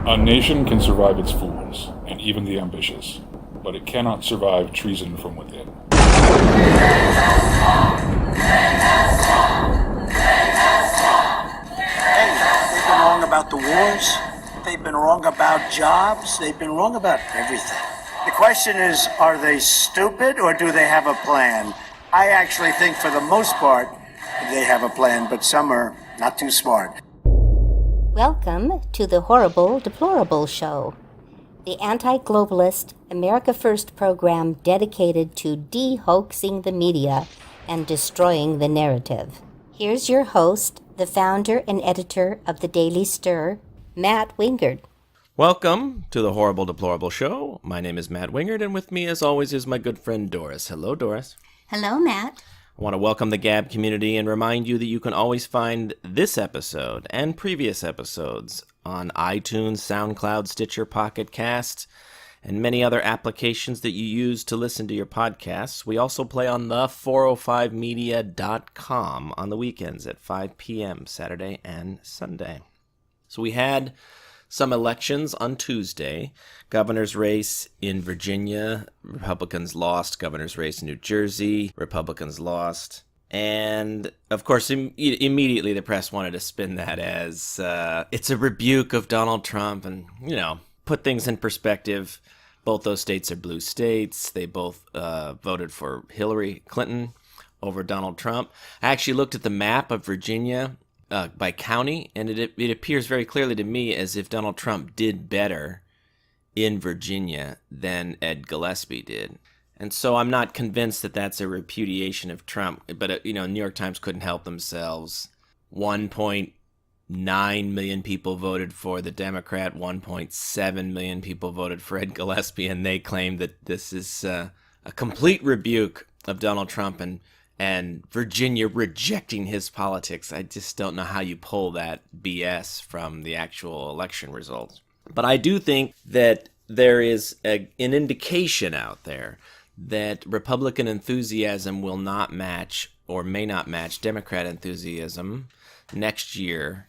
A nation can survive its fools, and even the ambitious, but it cannot survive treason from within. They've been wrong about the wars. They've been wrong about jobs. They've been wrong about everything. The question is, are they stupid or do they have a plan? I actually think for the most part, they have a plan, but some are not too smart. Welcome to the Horrible Deplorable Show, the anti-globalist America First program dedicated to dehoaxing the media and destroying the narrative. Here's your host, the founder and editor of the Daily Stir, Matt Wingard. Welcome to the Horrible Deplorable Show. My name is Matt Wingard, and with me, as always, is my good friend Doris. Hello, Doris. Hello, Matt. I want to welcome the Gab community and remind you that you can always find this episode and previous episodes on iTunes, SoundCloud, Stitcher, Pocket Cast, and many other applications that you use to listen to your podcasts. We also play on the 405media.com on the weekends at 5 p.m. Saturday and Sunday. So we had some elections on Tuesday. Governor's race in Virginia, Republicans lost. Governor's race in New Jersey, Republicans lost. And, of course, immediately the press wanted to spin that as it's a rebuke of Donald Trump and, put things in perspective. Both those states are blue states. They both voted for Hillary Clinton over Donald Trump. I actually looked at the map of Virginia by county, and it appears very clearly to me as if Donald Trump did better in Virginia than Ed Gillespie did. And so I'm not convinced that that's a repudiation of Trump. But, New York Times couldn't help themselves. 1.9 million people voted for the Democrat, 1.7 million people voted for Ed Gillespie, and they claim that this is a complete rebuke of Donald Trump and Virginia rejecting his politics. I just don't know how you pull that BS from the actual election results. But I do think that there is an indication out there that Republican enthusiasm will not match or may not match Democrat enthusiasm next year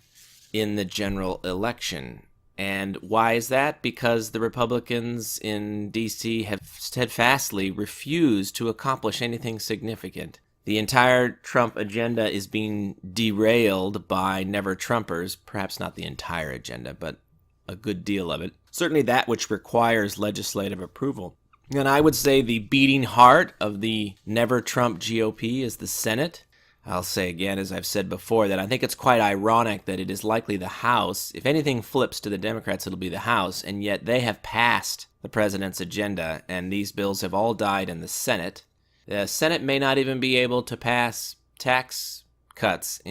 in the general election. And why is that? Because the Republicans in D.C. have steadfastly refused to accomplish anything significant. The entire Trump agenda is being derailed by never-Trumpers, perhaps not the entire agenda, but a good deal of it. Certainly that which requires legislative approval. And I would say the beating heart of the never-Trump GOP is the Senate. I'll say again, as I've said before, that I think it's quite ironic that it is likely the House, if anything flips to the Democrats, it'll be the House, and yet they have passed the president's agenda, and these bills have all died in the Senate. The Senate may not even be able to pass tax cuts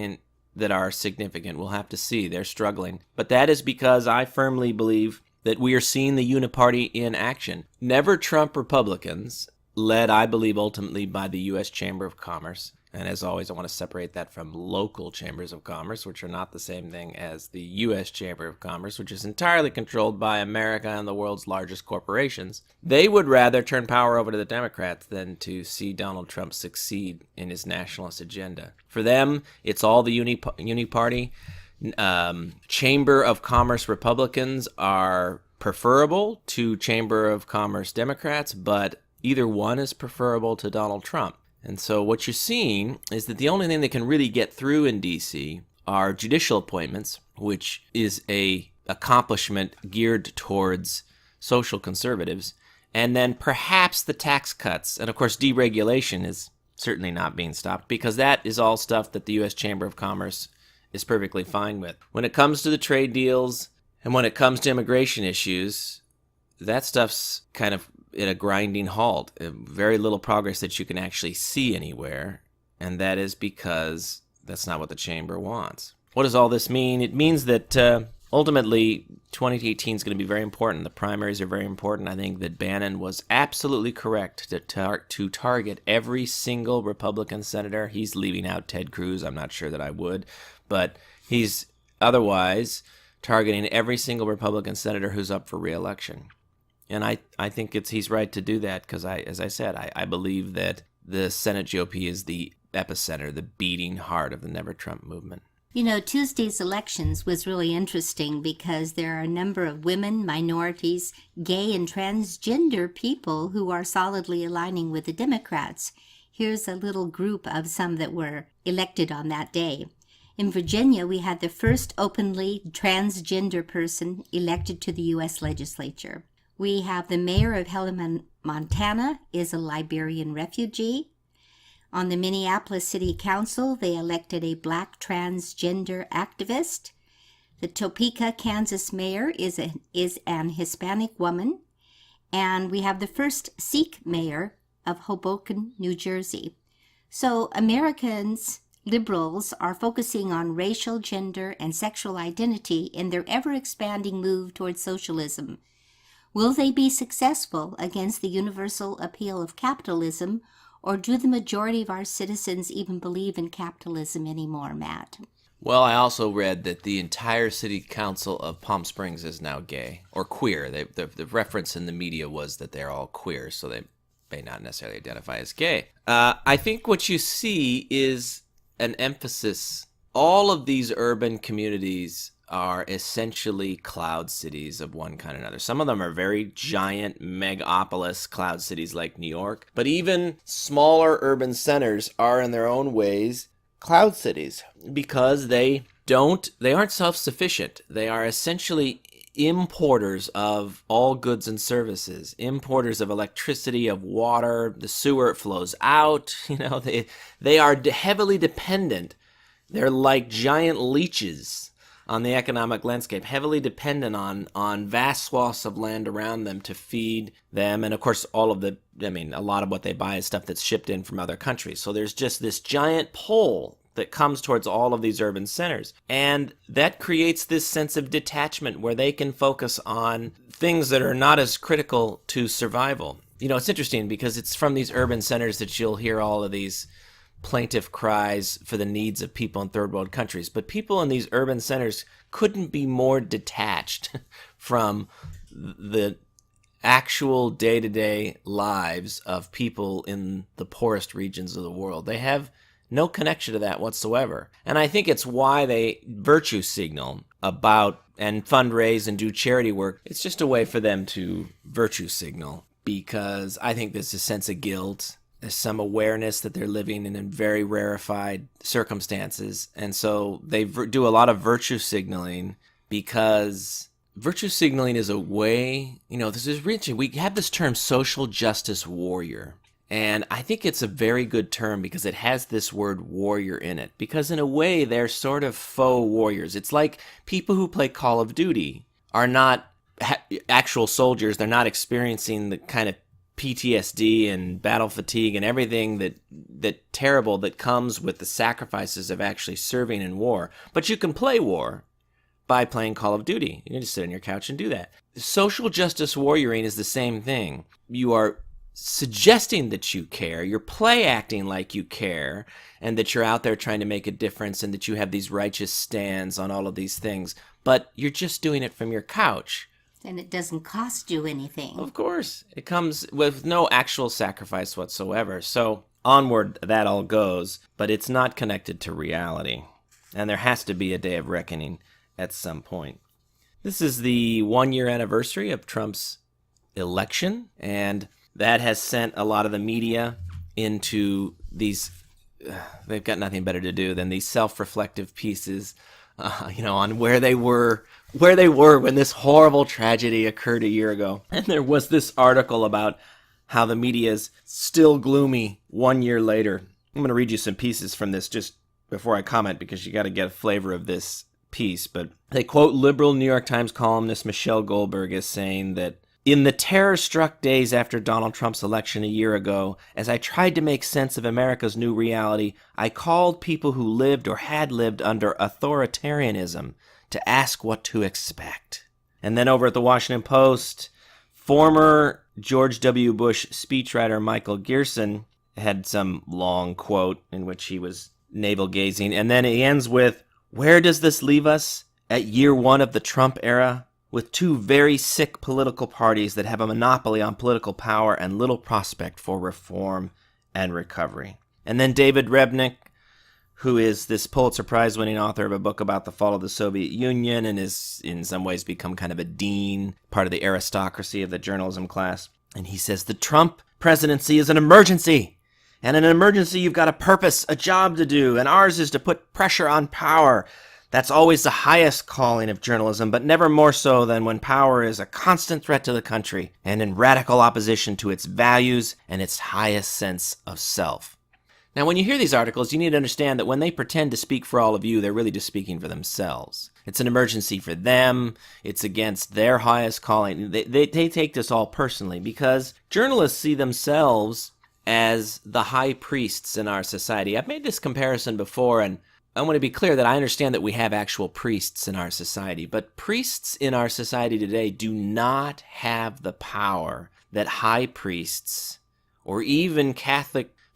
that are significant. We'll have to see. They're struggling. But that is because I firmly believe that we are seeing the UniParty in action. Never Trump Republicans, led, I believe, ultimately by the U.S. Chamber of Commerce. And as always, I want to separate that from local chambers of commerce, which are not the same thing as the U.S. Chamber of Commerce, which is entirely controlled by America and the world's largest corporations. They would rather turn power over to the Democrats than to see Donald Trump succeed in his nationalist agenda. For them, it's all the UniParty. Chamber of Commerce Republicans are preferable to Chamber of Commerce Democrats, but either one is preferable to Donald Trump. And so what you're seeing is that the only thing that can really get through in D.C. are judicial appointments, which is a accomplishment geared towards social conservatives, and then perhaps the tax cuts. And of course, deregulation is certainly not being stopped because that is all stuff that the U.S. Chamber of Commerce is perfectly fine with. When it comes to the trade deals and when it comes to immigration issues, that stuff's kind of at a grinding halt. Very little progress that you can actually see anywhere, and that is because that's not what the chamber wants. What does all this mean? It means that ultimately 2018 is going to be very important. The primaries are very important. I think that Bannon was absolutely correct to target every single Republican senator. He's leaving out Ted Cruz. I'm not sure that I would, but he's otherwise targeting every single Republican senator who's up for re-election. And I think he's right to do that because, as I said, I believe that the Senate GOP is the epicenter, the beating heart of the Never Trump movement. You know, Tuesday's elections was really interesting because there are a number of women, minorities, gay and transgender people who are solidly aligning with the Democrats. Here's a little group of some that were elected on that day. In Virginia, we had the first openly transgender person elected to the U.S. legislature. We have the mayor of Helena, Montana, is a Liberian refugee. On the Minneapolis City Council, they elected a black transgender activist. The Topeka, Kansas mayor is an Hispanic woman. And we have the first Sikh mayor of Hoboken, New Jersey. So Americans, liberals, are focusing on racial, gender, and sexual identity in their ever-expanding move towards socialism. Will they be successful against the universal appeal of capitalism, or do the majority of our citizens even believe in capitalism anymore, Matt? Well, I also read that the entire city council of Palm Springs is now gay or queer. The reference in the media was that they're all queer, so they may not necessarily identify as gay. I think what you see is an emphasis. All of these urban communities are essentially cloud cities of one kind or another. Some of them are very giant megapolis cloud cities like New York, but even smaller urban centers are in their own ways cloud cities because they aren't self-sufficient. They are essentially importers of all goods and services, importers of electricity, of water, the sewer flows out, they are heavily dependent. They're like giant leeches on the economic landscape, heavily dependent on vast swaths of land around them to feed them. And of course, a lot of what they buy is stuff that's shipped in from other countries. So there's just this giant pull that comes towards all of these urban centers. And that creates this sense of detachment where they can focus on things that are not as critical to survival. It's interesting because it's from these urban centers that you'll hear all of these plaintive cries for the needs of people in third world countries. But people in these urban centers couldn't be more detached from the actual day-to-day lives of people in the poorest regions of the world. They have no connection to that whatsoever. And I think it's why they virtue signal about and fundraise and do charity work. It's just a way for them to virtue signal because I think there's a sense of guilt. There's some awareness that they're living in very rarefied circumstances. And so they do a lot of virtue signaling because virtue signaling is a way, this is rich. We have this term social justice warrior. And I think it's a very good term because it has this word warrior in it. Because in a way, they're sort of faux warriors. It's like people who play Call of Duty are not actual soldiers. They're not experiencing the kind of PTSD and battle fatigue and everything that terrible that comes with the sacrifices of actually serving in war. But you can play war by playing Call of Duty. You can just sit on your couch and do that. Social justice warrioring is the same thing. You are suggesting that you care, you're play acting like you care, and that you're out there trying to make a difference and that you have these righteous stands on all of these things, but you're just doing it from your couch. And it doesn't cost you anything. Of course. It comes with no actual sacrifice whatsoever. So onward that all goes, but it's not connected to reality. And there has to be a day of reckoning at some point. This is the 1-year anniversary of Trump's election, and that has sent a lot of the media into these, they've got nothing better to do than these self-reflective pieces, on where they were when this horrible tragedy occurred a year ago. And there was this article about how the media is still gloomy 1 year later. I'm going to read you some pieces from this just before I comment because you got to get a flavor of this piece. But they quote liberal New York Times columnist Michelle Goldberg as saying that in the terror-struck days after Donald Trump's election a year ago, as I tried to make sense of America's new reality, I called people who lived or had lived under authoritarianism to ask what to expect. And then over at the Washington Post, former George W. Bush speechwriter Michael Gerson had some long quote in which he was navel-gazing. And then he ends with, where does this leave us at year one of the Trump era? With two very sick political parties that have a monopoly on political power and little prospect for reform and recovery. And then David Rebnick, who is this Pulitzer Prize winning author of a book about the fall of the Soviet Union and is in some ways become kind of a dean, part of the aristocracy of the journalism class. And he says the Trump presidency is an emergency. And in an emergency, you've got a purpose, a job to do, and ours is to put pressure on power. That's always the highest calling of journalism, but never more so than when power is a constant threat to the country and in radical opposition to its values and its highest sense of self. Now, when you hear these articles, you need to understand that when they pretend to speak for all of you, they're really just speaking for themselves. It's an emergency for them. It's against their highest calling. They take this all personally because journalists see themselves as the high priests in our society. I've made this comparison before, and I want to be clear that I understand that we have actual priests in our society, but priests in our society today do not have the power that high priests or even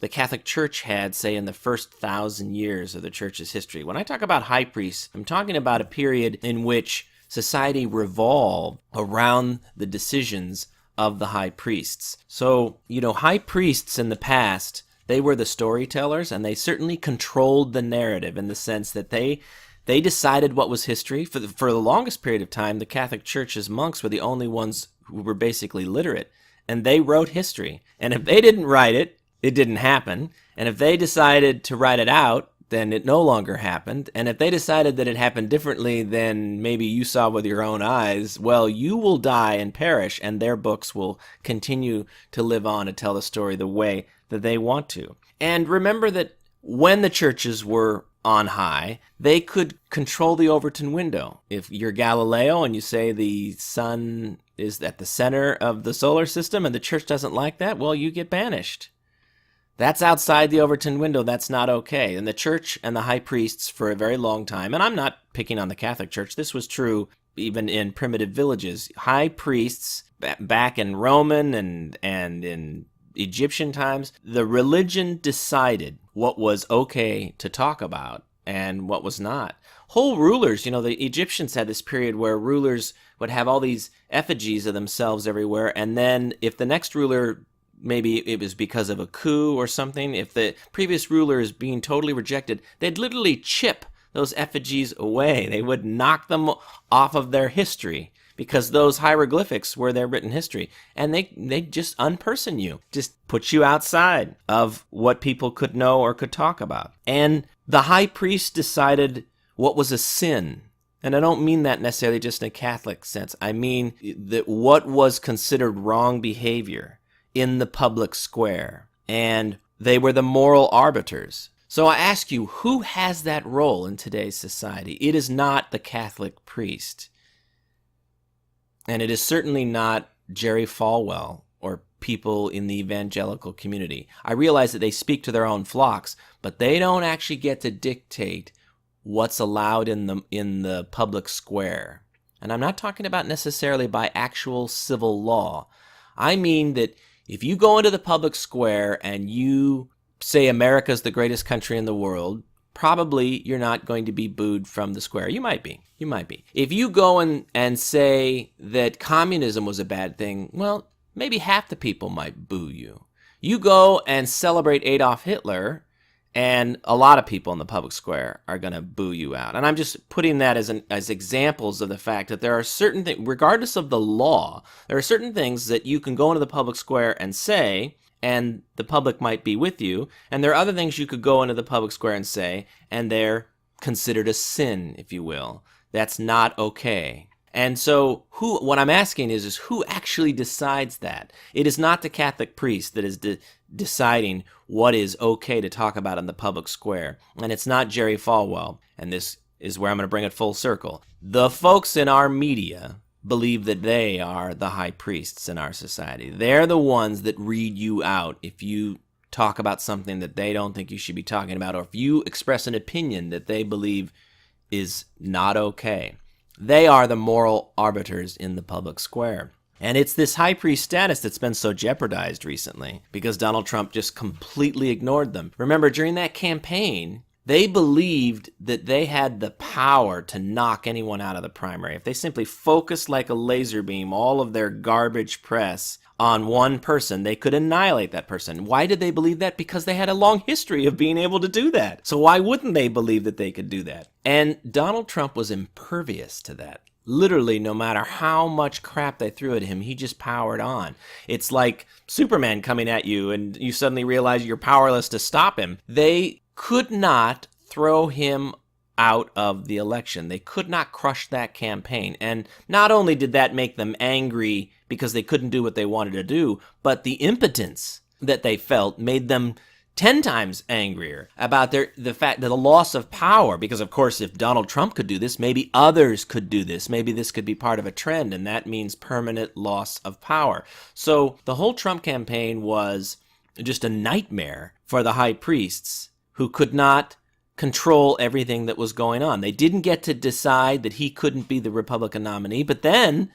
the Catholic Church had, say, in the first 1,000 years of the Church's history. When I talk about high priests, I'm talking about a period in which society revolved around the decisions of the high priests. So, high priests in the past, they were the storytellers, and they certainly controlled the narrative in the sense that they decided what was history. For the longest period of time, the Catholic Church's monks were the only ones who were basically literate, and they wrote history. And if they didn't write it, it didn't happen. And if they decided to write it out, then it no longer happened. And if they decided that it happened differently than maybe you saw with your own eyes, well, you will die and perish, and their books will continue to live on to tell the story the way that they want to. And remember that when the churches were on high, they could control the Overton window. If you're Galileo and you say the sun is at the center of the solar system and the church doesn't like that, well, you get banished. That's outside the Overton window. That's not okay. And the church and the high priests for a very long time, and I'm not picking on the Catholic Church, this was true even in primitive villages. High priests back in Roman and in Egyptian times, the religion decided what was okay to talk about and what was not. Whole rulers, the Egyptians had this period where rulers would have all these effigies of themselves everywhere, and then if the next ruler, maybe it was because of a coup or something, if the previous ruler is being totally rejected, they'd literally chip those effigies away. They would knock them off of their history because those hieroglyphics were their written history. And they just unperson you, just put you outside of what people could know or could talk about. And the high priest decided what was a sin. And I don't mean that necessarily just in a Catholic sense. I mean that what was considered wrong behavior in the public square, and they were the moral arbiters. So I ask you, who has that role in today's society? It is not the Catholic priest, and it is certainly not Jerry Falwell or people in the evangelical community. I realize that they speak to their own flocks, but they don't actually get to dictate what's allowed in the public square. And I'm not talking about necessarily by actual civil law. I mean that if you go into the public square and you say America's the greatest country in the world, probably you're not going to be booed from the square. You might be. If you go and say that communism was a bad thing, well, maybe half the people might boo you. You go and celebrate Adolf Hitler, and a lot of people in the public square are going to boo you out. And I'm just putting that as examples of the fact that there are certain things, regardless of the law, there are certain things that you can go into the public square and say, and the public might be with you. And there are other things you could go into the public square and say, and they're considered a sin, if you will. That's not okay. And so what I'm asking is who actually decides that? It is not the Catholic priest that is deciding what is okay to talk about in the public square. And it's not Jerry Falwell. And this is where I'm going to bring it full circle. The folks in our media believe that they are the high priests in our society. They're the ones that read you out if you talk about something that they don't think you should be talking about, or if you express an opinion that they believe is not okay. They are the moral arbiters in the public square. And it's this high priest status that's been so jeopardized recently because Donald Trump just completely ignored them. Remember, during that campaign, They believed that they had the power to knock anyone out of the primary. If they simply focused like a laser beam all of their garbage press on one person, they could annihilate that person. Why did they believe that? Because they had a long history of being able to do that. So why wouldn't they believe that they could do that? And Donald Trump was impervious to that. Literally, no matter how much crap they threw at him, he just powered on. It's like Superman coming at you and you suddenly realize you're powerless to stop him. They could not throw him out of the election. They could not crush that campaign. And not only did that make them angry because they couldn't do what they wanted to do, but the impotence that they felt made them 10 times angrier about the fact that the loss of power, because of course if Donald Trump could do this, maybe others could do this. Maybe this could be part of a trend, and that means permanent loss of power. So the whole Trump campaign was just a nightmare for the high priests who could not control everything that was going on. They didn't get to decide that he couldn't be the Republican nominee, but then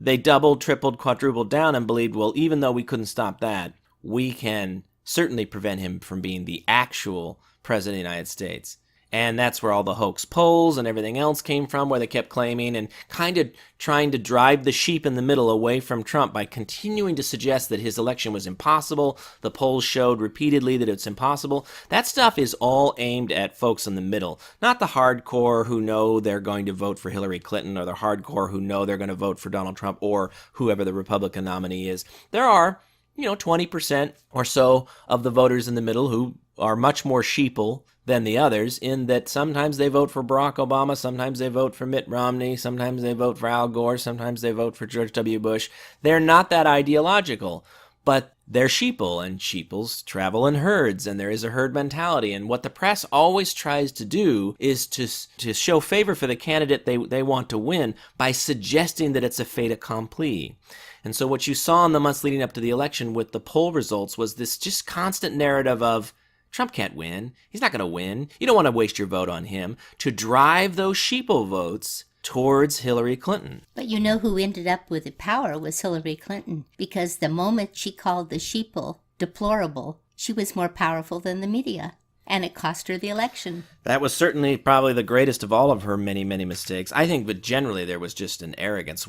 they doubled, tripled, quadrupled down and believed, well, even though we couldn't stop that, we can certainly prevent him from being the actual president of the United States. And that's where all the hoax polls and everything else came from, where they kept claiming and kind of trying to drive the sheep in the middle away from Trump by continuing to suggest that his election was impossible. The polls showed repeatedly that it's impossible. That stuff is all aimed at folks in the middle, not the hardcore who know they're going to vote for Hillary Clinton, or the hardcore who know they're going to vote for Donald Trump or whoever the Republican nominee is. There are 20% or so of the voters in the middle who are much more sheeple than the others, in that sometimes they vote for Barack Obama, sometimes they vote for Mitt Romney, sometimes they vote for Al Gore, sometimes they vote for George W. Bush. They're not that ideological, but they're sheeple, and sheeples travel in herds, and there is a herd mentality. And what the press always tries to do is to show favor for the candidate they want to win by suggesting that it's a fait accompli. And so what you saw in the months leading up to the election with the poll results was this just constant narrative of Trump can't win. He's not going to win. You don't want to waste your vote on him, to drive those sheeple votes towards Hillary Clinton. But you know who ended up with the power was Hillary Clinton, because the moment she called the sheeple deplorable, she was more powerful than the media, and it cost her the election. That was certainly probably the greatest of all of her many, many mistakes. I think, but generally there was just an arrogance.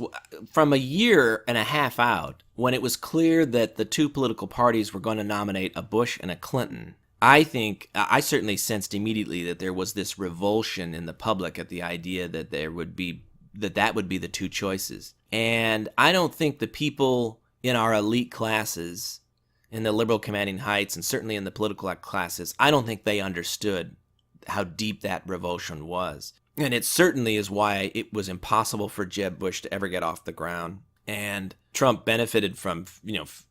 From a year and a half out, when it was clear that the two political parties were going to nominate a Bush and a Clinton, I certainly sensed immediately that there was this revulsion in the public at the idea that that would be the two choices. And I don't think the people in our elite classes, in the liberal commanding heights, and certainly in the political classes, I don't think they understood how deep that revulsion was. And it certainly is why it was impossible for Jeb Bush to ever get off the ground. And Trump benefited from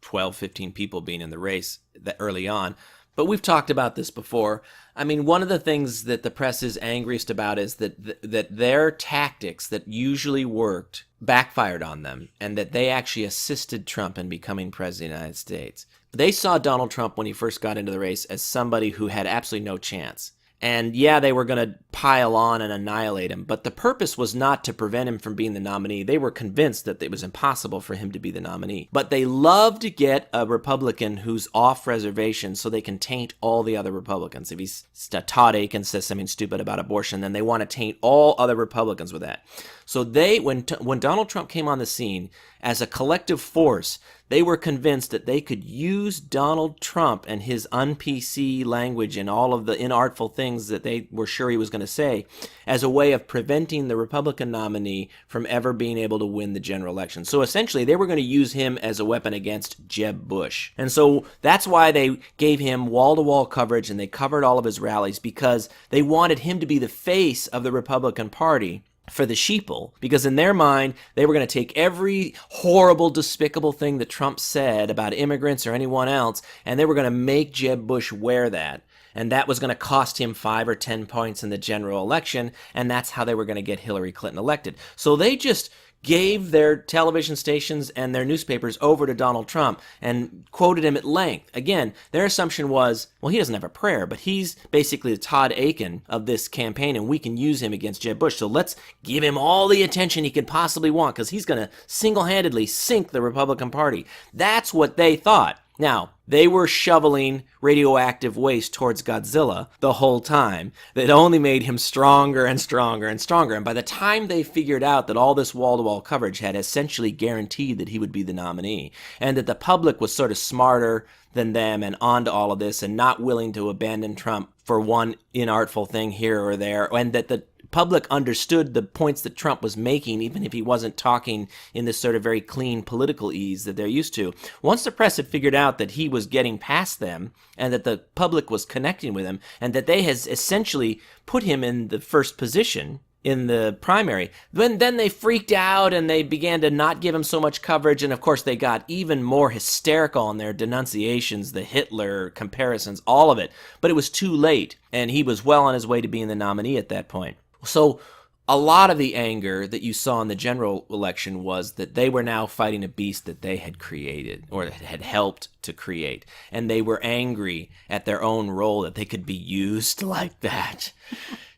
12, 15 people being in the race early on. But we've talked about this before. I mean, one of the things that the press is angriest about is that their tactics that usually worked backfired on them, and that they actually assisted Trump in becoming president of the United States. They saw Donald Trump when he first got into the race as somebody who had absolutely no chance. And yeah, they were going to pile on and annihilate him, but the purpose was not to prevent him from being the nominee. They were convinced that it was impossible for him to be the nominee. But they love to get a Republican who's off reservation so they can taint all the other Republicans. If Todd Aiken says something stupid about abortion, then they want to taint all other Republicans with that. So when Donald Trump came on the scene as a collective force, they were convinced that they could use Donald Trump and his un-PC language and all of the inartful things that they were sure he was going to say as a way of preventing the Republican nominee from ever being able to win the general election. So essentially, they were going to use him as a weapon against Jeb Bush. And so that's why they gave him wall-to-wall coverage, and they covered all of his rallies, because they wanted him to be the face of the Republican Party for the sheeple, because in their mind, they were going to take every horrible, despicable thing that Trump said about immigrants or anyone else, and they were going to make Jeb Bush wear that. And that was going to cost him 5 or 10 points in the general election, and that's how they were going to get Hillary Clinton elected. So they just gave their television stations and their newspapers over to Donald Trump and quoted him at length. Again, their assumption was, well, he doesn't have a prayer, but he's basically the Todd Aiken of this campaign, and we can use him against Jeb Bush. So let's give him all the attention he could possibly want, because he's going to single-handedly sink the Republican Party. That's what they thought. Now, they were shoveling radioactive waste towards Godzilla the whole time. That only made him stronger and stronger and stronger. And by the time they figured out that all this wall-to-wall coverage had essentially guaranteed that he would be the nominee, and that the public was sort of smarter than them and onto all of this and not willing to abandon Trump for one inartful thing here or there, and that the public understood the points that Trump was making, even if he wasn't talking in this sort of very clean political ease that they're used to. Once the press had figured out that he was getting past them and that the public was connecting with him and that they had essentially put him in the first position in the primary, then they freaked out and they began to not give him so much coverage. And of course, they got even more hysterical in their denunciations, the Hitler comparisons, all of it. But it was too late, and he was well on his way to being the nominee at that point. So a lot of the anger that you saw in the general election was that they were now fighting a beast that they had created or had helped to create. And they were angry at their own role, that they could be used like that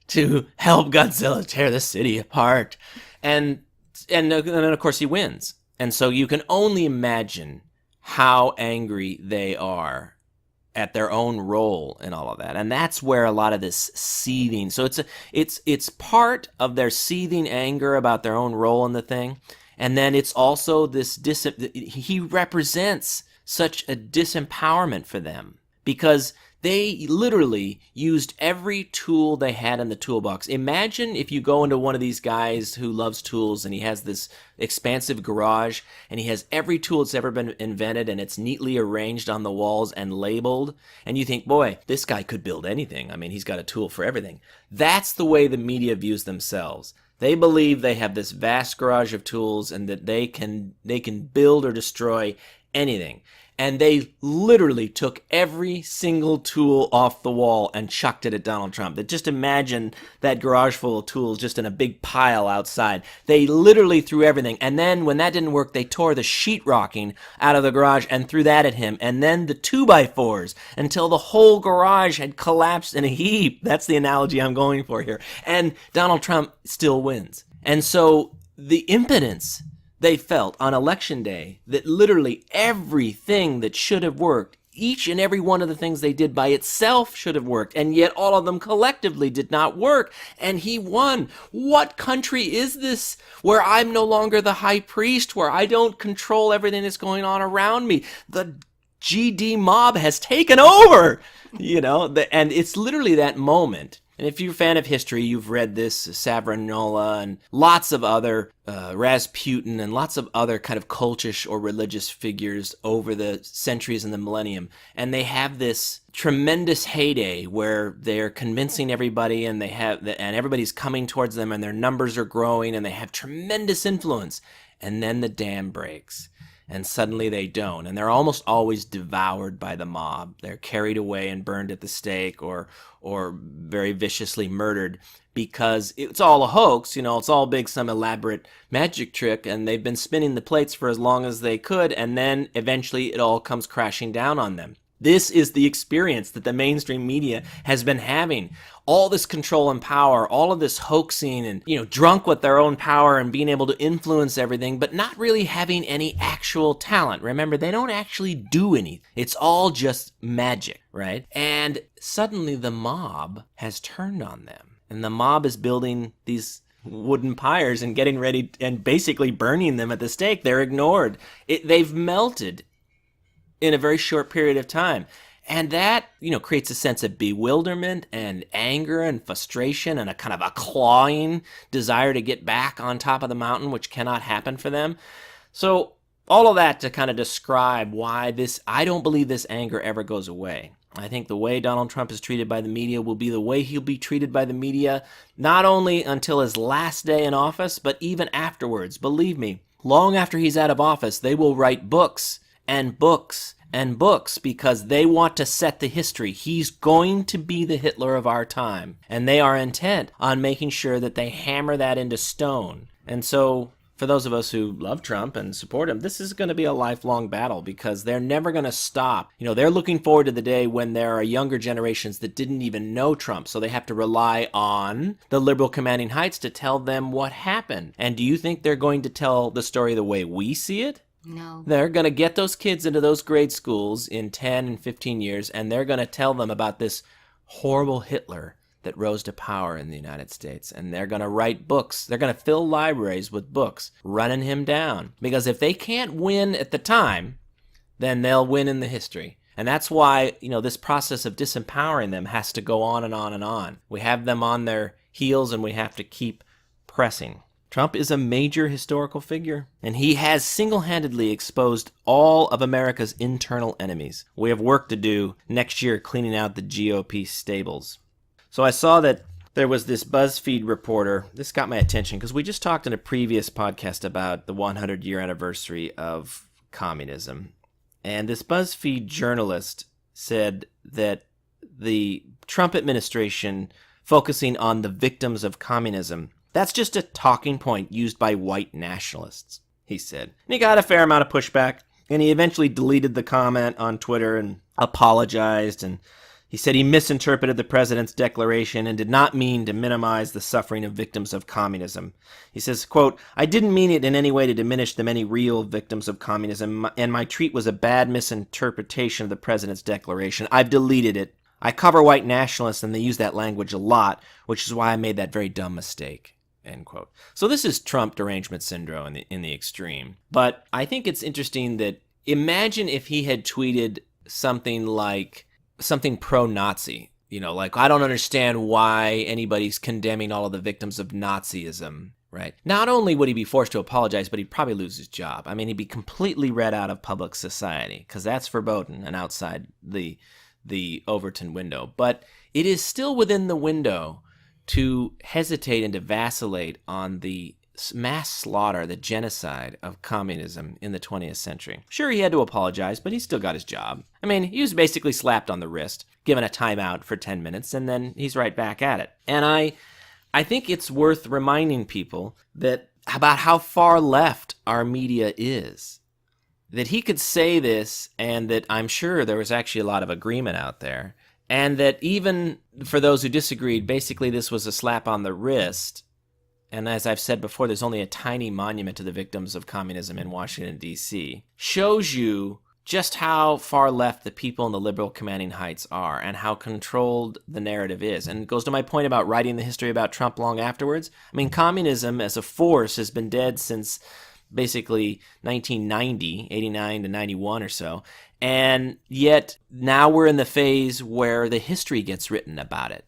to help Godzilla tear the city apart. And then, of course, he wins. And so you can only imagine how angry they are at their own role in all of that. And that's where a lot of this seething. So it's part of their seething anger about their own role in the thing. And then it's also this he represents such a disempowerment for them, because they literally used every tool they had in the toolbox. Imagine if you go into one of these guys who loves tools and he has this expansive garage and he has every tool that's ever been invented and it's neatly arranged on the walls and labeled. And you think, boy, this guy could build anything. I mean, he's got a tool for everything. That's the way the media views themselves. They believe they have this vast garage of tools and that they can build or destroy anything. And they literally took every single tool off the wall and chucked it at Donald Trump. Just imagine that garage full of tools just in a big pile outside. They literally threw everything. And then when that didn't work, they tore the sheetrocking out of the garage and threw that at him. And then the 2x4s until the whole garage had collapsed in a heap. That's the analogy I'm going for here. And Donald Trump still wins. And so the impotence they felt on election day, that literally everything that should have worked, each and every one of the things they did by itself should have worked, and yet all of them collectively did not work, and he won. What country is this where I'm no longer the high priest, where I don't control everything that's going on around me? The GD mob has taken over, and it's literally that moment. And if you're a fan of history, you've read this, Savonarola and lots of other, Rasputin and lots of other kind of cultish or religious figures over the centuries and the millennium. And they have this tremendous heyday where they're convincing everybody and everybody's coming towards them and their numbers are growing and they have tremendous influence. And then the dam breaks. And suddenly they don't. And they're almost always devoured by the mob. They're carried away and burned at the stake or very viciously murdered because it's all a hoax. It's all some elaborate magic trick. And they've been spinning the plates for as long as they could. And then eventually it all comes crashing down on them. This is the experience that the mainstream media has been having. All this control and power, all of this hoaxing and, drunk with their own power and being able to influence everything, but not really having any actual talent. Remember, they don't actually do anything. It's all just magic, right? And suddenly the mob has turned on them. And the mob is building these wooden pyres and getting ready and basically burning them at the stake. They're ignored. They've melted in a very short period of time. And that, creates a sense of bewilderment and anger and frustration and a kind of a clawing desire to get back on top of the mountain, which cannot happen for them. So all of that to kind of describe why I don't believe this anger ever goes away. I think the way Donald Trump is treated by the media will be the way he'll be treated by the media, not only until his last day in office, but even afterwards. Believe me, long after he's out of office, they will write books and books and books because they want to set the history. He's going to be the Hitler of our time. And they are intent on making sure that they hammer that into stone. And so for those of us who love Trump and support him, this is going to be a lifelong battle because they're never going to stop. They're looking forward to the day when there are younger generations that didn't even know Trump. So they have to rely on the liberal commanding heights to tell them what happened. And do you think they're going to tell the story the way we see it? No. They're going to get those kids into those grade schools in 10 and 15 years, and they're going to tell them about this horrible Hitler that rose to power in the United States. And they're going to write books. They're going to fill libraries with books running him down. Because if they can't win at the time, then they'll win in the history. And that's why, this process of disempowering them has to go on and on and on. We have them on their heels, and we have to keep pressing. Trump is a major historical figure, and he has single-handedly exposed all of America's internal enemies. We have work to do next year cleaning out the GOP stables. So I saw that there was this BuzzFeed reporter. This got my attention because we just talked in a previous podcast about the 100-year anniversary of communism. And this BuzzFeed journalist said that the Trump administration focusing on the victims of communism, that's just a talking point used by white nationalists, he said. And he got a fair amount of pushback, and he eventually deleted the comment on Twitter and apologized, and he said he misinterpreted the president's declaration and did not mean to minimize the suffering of victims of communism. He says, quote, "I didn't mean it in any way to diminish the many real victims of communism, and my tweet was a bad misinterpretation of the president's declaration. I've deleted it. I cover white nationalists, and they use that language a lot, which is why I made that very dumb mistake." End quote. So this is Trump derangement syndrome in the extreme. But I think it's interesting that imagine if he had tweeted something pro-Nazi, like, I don't understand why anybody's condemning all of the victims of Nazism, right? Not only would he be forced to apologize, but he'd probably lose his job. I mean, he'd be completely read out of public society, because that's verboten and outside the Overton window. But it is still within the window to hesitate and to vacillate on the mass slaughter, the genocide of communism in the 20th century. Sure, he had to apologize, but he still got his job. I mean, he was basically slapped on the wrist, given a timeout for 10 minutes, and then he's right back at it. And I think it's worth reminding people about how far left our media is. That he could say this, and that I'm sure there was actually a lot of agreement out there, and that even for those who disagreed, basically this was a slap on the wrist. And as I've said before, there's only a tiny monument to the victims of communism in Washington, D.C., shows you just how far left the people in the liberal commanding heights are and how controlled the narrative is. And it goes to my point about writing the history about Trump long afterwards. I mean, communism as a force has been dead since basically 1990, 89 to 91 or so. And yet now we're in the phase where the history gets written about it.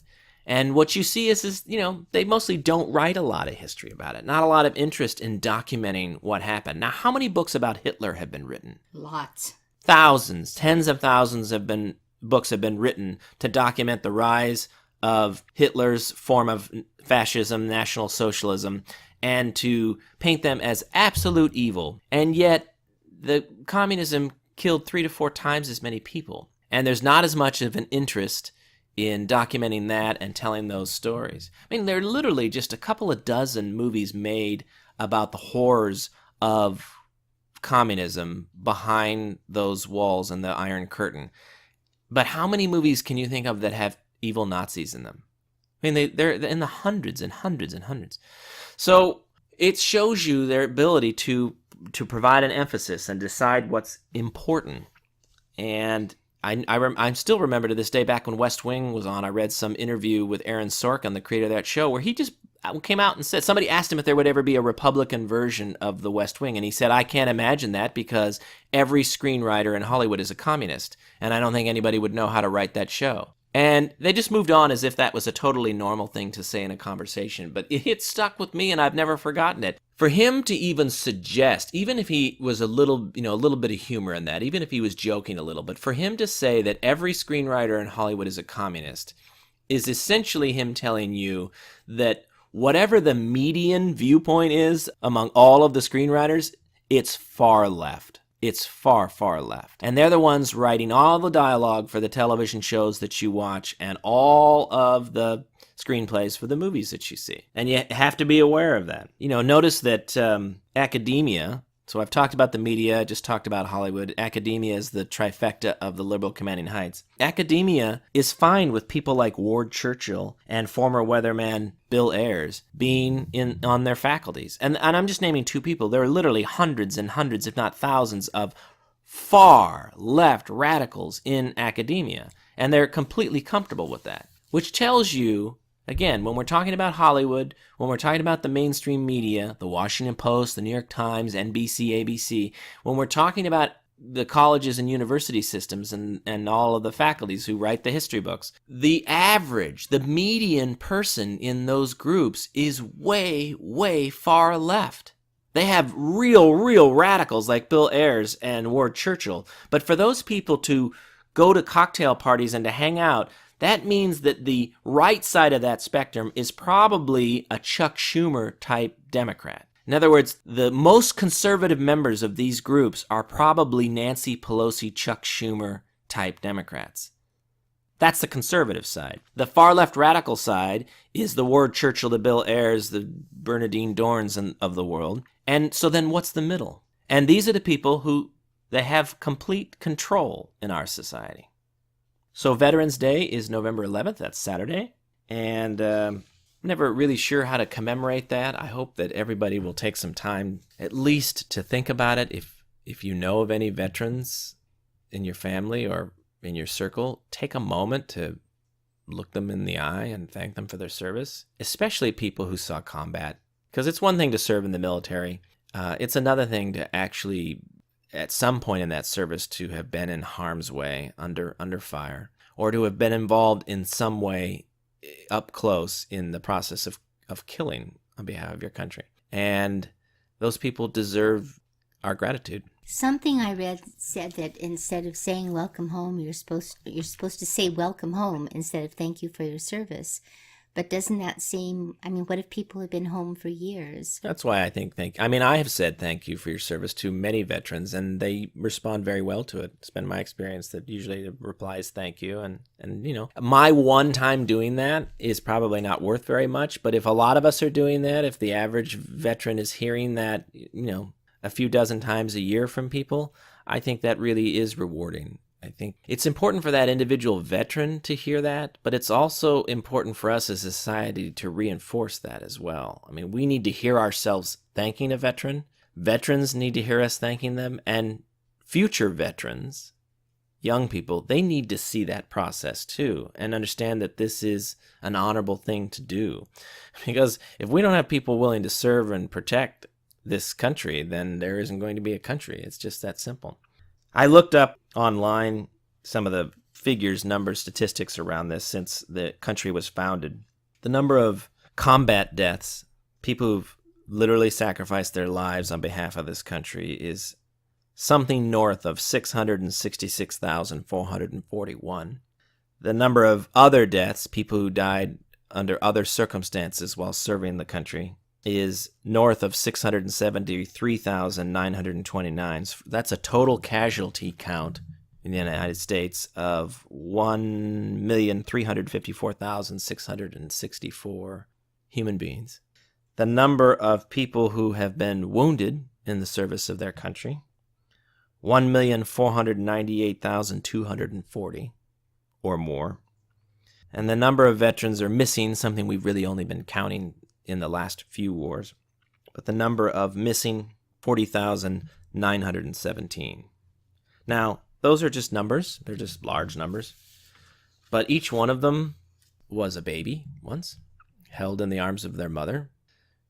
And what you see is they mostly don't write a lot of history about it. Not a lot of interest in documenting what happened. Now, how many books about Hitler have been written? Lots. Thousands, tens of thousands books have been written to document the rise of Hitler's form of fascism, National Socialism, and to paint them as absolute evil. And yet, the communism killed 3 to 4 times as many people. And there's not as much of an interest in documenting that and telling those stories. I mean, there are literally just a couple of dozen movies made about the horrors of communism behind those walls and the Iron Curtain. But how many movies can you think of that have evil Nazis in them? I mean, they're in the hundreds and hundreds and hundreds. So it shows you their ability to provide an emphasis and decide what's important. And I still remember to this day, back when West Wing was on, I read some interview with Aaron Sorkin, the creator of that show, where he just came out and said, somebody asked him if there would ever be a Republican version of the West Wing, and he said, I can't imagine that because every screenwriter in Hollywood is a communist, and I don't think anybody would know how to write that show. And they just moved on as if that was a totally normal thing to say in a conversation. But it stuck with me, and I've never forgotten it. For him to even suggest, even if he was a little bit of humor in that, even if he was joking a little, but for him to say that every screenwriter in Hollywood is a communist is essentially him telling you that whatever the median viewpoint is among all of the screenwriters, it's far left. It's far, far left. And they're the ones writing all the dialogue for the television shows that you watch and all of the screenplays for the movies that you see. And you have to be aware of that. Notice that academia So I've talked about the media, I just talked about Hollywood. Academia is the trifecta of the liberal commanding heights. Academia is fine with people like Ward Churchill and former weatherman Bill Ayers being on their faculties. And I'm just naming two people. There are literally hundreds and hundreds, if not thousands, of far left radicals in academia. And they're completely comfortable with that, which tells you, again, when we're talking about Hollywood, when we're talking about the mainstream media, the Washington Post, the New York Times, NBC, ABC, when we're talking about the colleges and university systems and all of the faculties who write the history books, the average, the median person in those groups is way, way far left. They have real radicals like Bill Ayers and Ward Churchill. But for those people to go to cocktail parties and to hang out, that means that the right side of that spectrum is probably a Chuck Schumer type Democrat. In other words, the most conservative members of these groups are probably Nancy Pelosi, Chuck Schumer type Democrats. That's the conservative side. The far left radical side is the Ward Churchill, the Bill Ayers, the Bernadine Dorns of the world. And so then what's the middle? And these are the people who they have complete control in our society. So Veterans Day is November 11th. That's Saturday. And never really sure how to commemorate that. I hope that everybody will take some time at least to think about it. If you know of any veterans in your family or in your circle, take a moment to look them in the eye and thank them for their service, especially people who saw combat. Because it's one thing to serve in the military. It's another thing to actually, at some point in that service, to have been in harm's way, under fire, or to have been involved in some way up close in the process of killing on behalf of your country. And those people deserve our gratitude. Something I read said that instead of saying welcome home, you're supposed to say welcome home instead of thank you for your service. But doesn't that seem, what if people have been home for years? That's why I think I have said thank you for your service to many veterans, and they respond very well to it. It's been my experience that usually the reply is thank you. And my one time doing that is probably not worth very much. But if a lot of us are doing that, if the average veteran is hearing that, a few dozen times a year from people, I think that really is rewarding. I think it's important for that individual veteran to hear that, but it's also important for us as a society to reinforce that as well. We need to hear ourselves thanking a veteran. Veterans need to hear us thanking them, and future veterans, young people, they need to see that process too and understand that this is an honorable thing to do. Because if we don't have people willing to serve and protect this country, then there isn't going to be a country. It's just that simple. I looked up online some of the figures, numbers, statistics around this since the country was founded. The number of combat deaths, people who've literally sacrificed their lives on behalf of this country, is something north of 666,441. The number of other deaths, people who died under other circumstances while serving the country, is north of 673,929. That's a total casualty count in the United States of 1,354,664 human beings. The number of people who have been wounded in the service of their country, 1,498,240 or more. And the number of veterans are missing, something we've really only been counting in the last few wars, but the number of missing, 40,917. Now, those are just numbers. They're just large numbers. But each one of them was a baby once, held in the arms of their mother,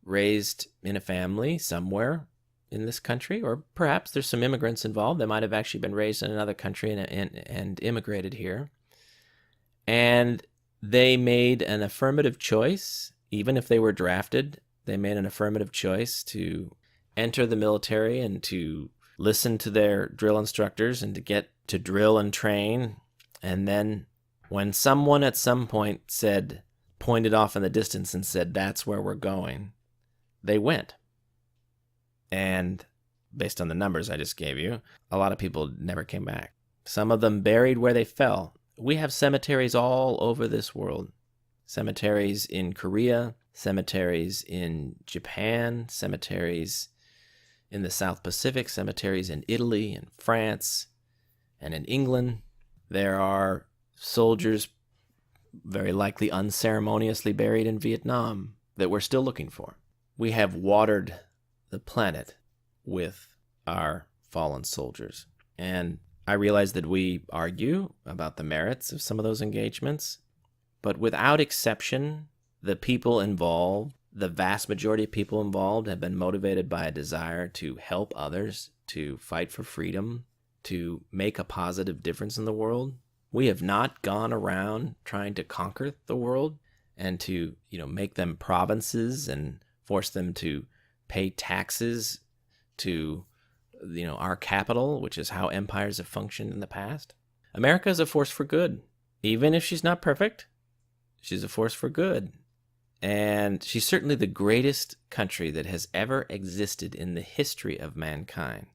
raised in a family somewhere in this country, or perhaps there's some immigrants involved. They might have actually been raised in another country and immigrated here. And they made an affirmative choice. Even if they were drafted, they made an affirmative choice to enter the military and to listen to their drill instructors and to get to drill and train. And then when someone at some point pointed off in the distance and said, that's where we're going, they went. And based on the numbers I just gave you, a lot of people never came back. Some of them buried where they fell. We have cemeteries all over this world. Cemeteries in Korea, cemeteries in Japan, cemeteries in the South Pacific, cemeteries in Italy and France and in England. There are soldiers very likely unceremoniously buried in Vietnam that we're still looking for. We have watered the planet with our fallen soldiers. And I realize that we argue about the merits of some of those engagements, but without exception, the people involved, the vast majority of people involved, have been motivated by a desire to help others, to fight for freedom, to make a positive difference in the world. We have not gone around trying to conquer the world and to, make them provinces and force them to pay taxes to, our capital, which is how empires have functioned in the past. America is a force for good. Even if she's not perfect, she's a force for good. And she's certainly the greatest country that has ever existed in the history of mankind.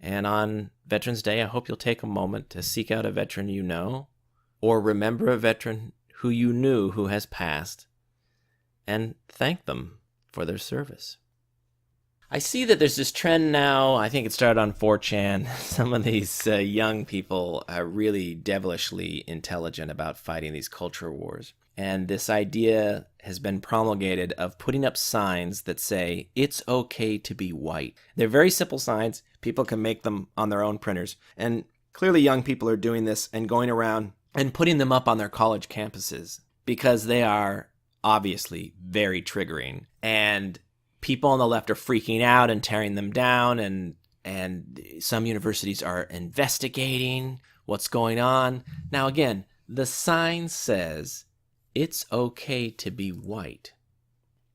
And on Veterans Day, I hope you'll take a moment to seek out a veteran you know, or remember a veteran who you knew who has passed, and thank them for their service. I see that there's this trend now, I think it started on 4chan, some of these young people are really devilishly intelligent about fighting these culture wars. And this idea has been promulgated of putting up signs that say, it's okay to be white. They're very simple signs. People can make them on their own printers. And clearly young people are doing this and going around and putting them up on their college campuses because they are obviously very triggering. And people on the left are freaking out and tearing them down. And some universities are investigating what's going on. Now, again, the sign says, it's okay to be white.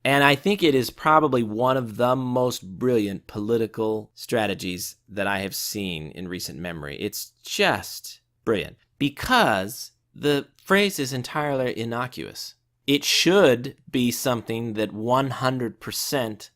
And I think it is probably one of the most brilliant political strategies that I have seen in recent memory. It's just brilliant because the phrase is entirely innocuous. It should be something that 100%